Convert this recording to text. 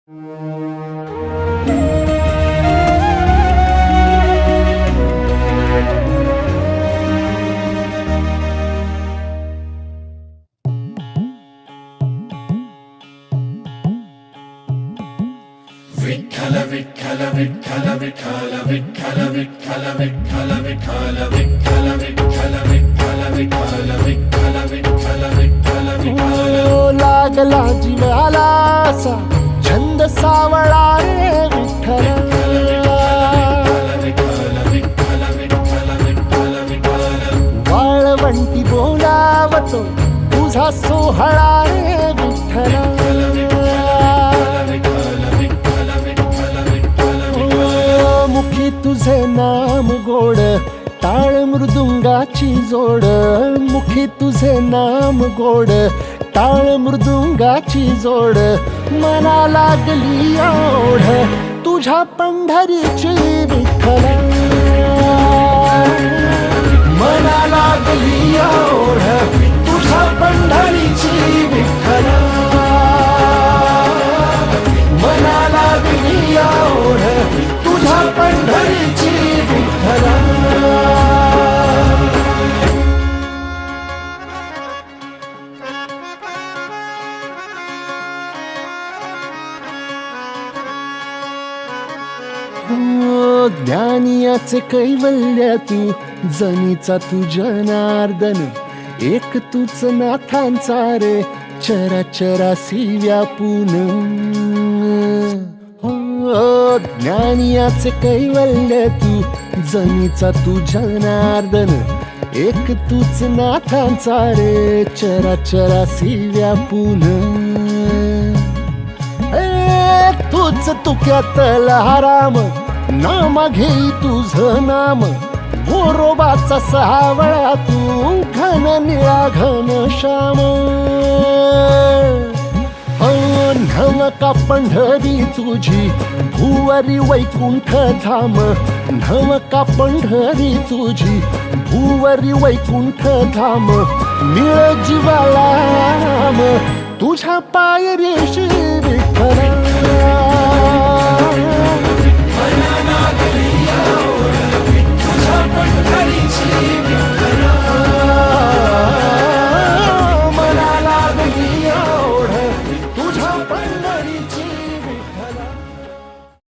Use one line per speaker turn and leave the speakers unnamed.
विठ्ठल विठ्ठल विठ्ठल विठ्ठल विठ्ठल विठ्ठल विठ्ठल विठ्ठल विठ्ठल विठ्ठल विठ्ठल विठ्ठल विठ्ठल विठ्ठल विठ्ठल विठ्ठल
लागला जीवाला असा छंद सावळा रे विठ्ठल वाळवंटी बोलावतो तुझा सोहळा रे विठ्ठल मुखी तुझे नाम गोड टाळ मृदुंगाची जोड मुखी तुझे नाम गोड टाळ मृदुंगाची जोड मना लागली ओढ तुझ्या पंढरीची विठ्ठल मना लागली ओढ तुझ्या पंढरीची विठ्ठल मना लागली ओढ तुझ्या पंढरीची विठ्ठल ज्ञानियाचे कैवल्य तू जनीचा तू जनार्दन एक तूच नाथांचा रे चराचरासी व्यापून ज्ञानियाचे कैवल्य तू जनीचा तू जनार्दन एक तूच नाथांचा रे चराचरासी व्यापून तूच तुक्यातला राम नाम घेई तुझ नाम गोरोबाचा सावळा तू घन निळा घन श्याम नवका पंढरी तुझी भुवरी वैकुंठ धाम नवका पंढरी तुझी भुवरी वैकुंठ धाम मिळ जीवाला तुझ्या पायरीशी विठ्ठल